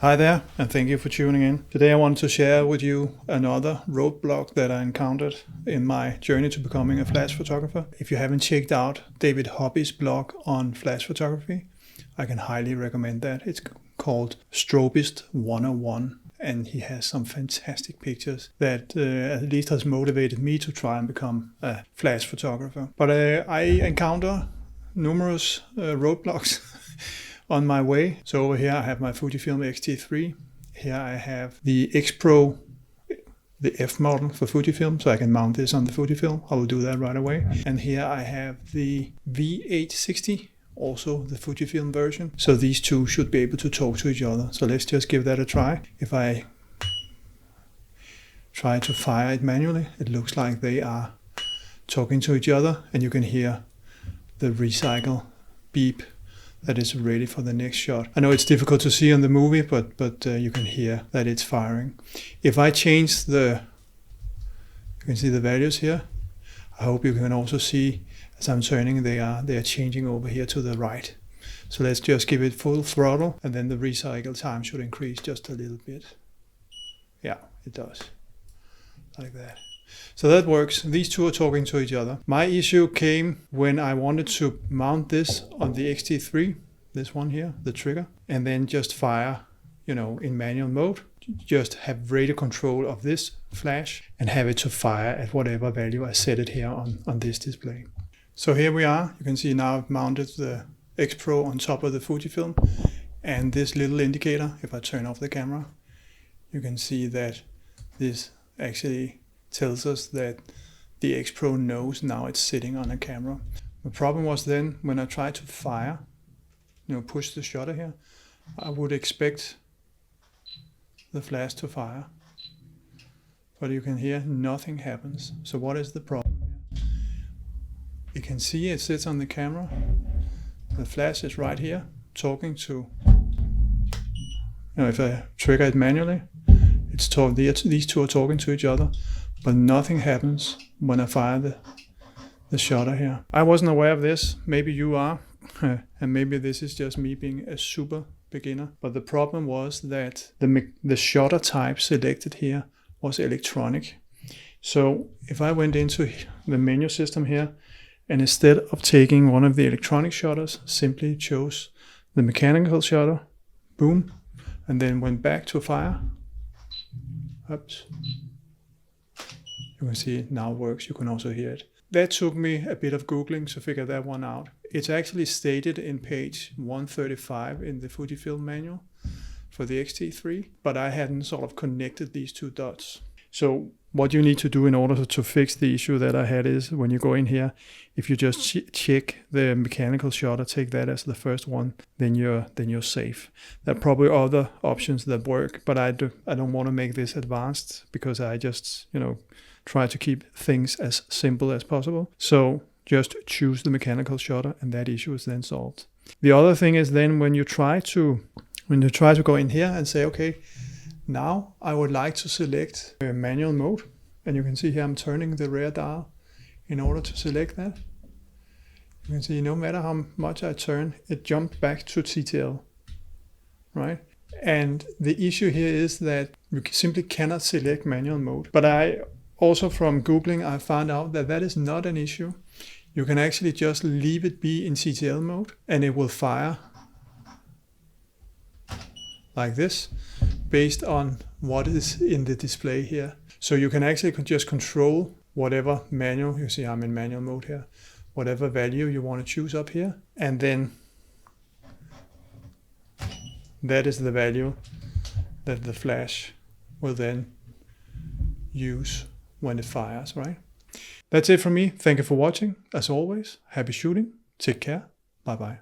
Hi there, and thank you for tuning in. Today I wanted to share with you another roadblock that I encountered in my journey to becoming a flash photographer. If you haven't checked out David Hobby's blog on flash photography, I can highly recommend that. It's called Strobist 101, and he has some fantastic pictures that at least has motivated me to try and become a flash photographer. But I encounter numerous roadblocks on my way. So over here I have my Fuji X-T3. Here I have the Xpro, the F model for Fujifilm, so I can mount this on the Fujifilm. I will do that right away. And here I have the V860, also the Fujifilm version. So these two should be able to talk to each other. So let's just give that a try. If I try to fire it manually, it looks like they are talking to each other, and you can hear the recycle beep that is ready for the next shot. I know it's difficult to see on the movie, but you can hear that it's firing. If I change you can see the values here. I hope you can also see as I'm turning, they are changing over here to the right. So let's just give it full throttle, and then the recycle time should increase just a little bit. Yeah, it does, like that. So that works. These two are talking to each other. My issue came when I wanted to mount this on the X-T3, this one here, the trigger, and then just fire, in manual mode. Just have radio control of this flash and have it to fire at whatever value I set it here on this display. So here we are. You can see now I've mounted the Xpro on top of the Fujifilm, and this little indicator, if I turn off the camera, you can see that this actually tells us that the Xpro knows now it's sitting on a camera. The problem was then when I tried to fire, push the shutter here, I would expect the flash to fire, but you can hear nothing happens. So what is the problem here? You can see it sits on the camera. The flash is right here talking to, if I trigger it manually, these two are talking to each other. But nothing happens when I fire the shutter here. I wasn't aware of this. Maybe you are. And maybe this is just me being a super beginner. But the problem was that the shutter type selected here was electronic. So if I went into the menu system here, and instead of taking one of the electronic shutters, simply chose the mechanical shutter, boom, and then went back to fire. Oops. You can see it now works. You can also hear it. That took me a bit of Googling to figure that one out. It's actually stated in page 135 in the Fujifilm manual for the X-T3, but I hadn't sort of connected these two dots. So what you need to do in order to fix the issue that I had is when you go in here, if you just check the mechanical shutter, take that as the first one, then you're safe. There are probably other options that work, but I don't want to make this advanced because I just try to keep things as simple as possible. So just choose the mechanical shutter, and that issue is then solved. The other thing is then when you try to go in here and say, okay, now I would like to select manual mode, and you can see here I'm turning the rear dial in order to select that. You can see no matter how much I turn, it jumped back to TTL, right? And the issue here is that you simply cannot select manual mode. But also from Googling, I found out that is not an issue. You can actually just leave it be in CTL mode, and it will fire like this based on what is in the display here. So you can actually just control whatever manual, you see I'm in manual mode here, whatever value you want to choose up here, and then that is the value that the flash will then use when it fires, right? That's it from me. Thank you for watching. As always, happy shooting. Take care. Bye-bye.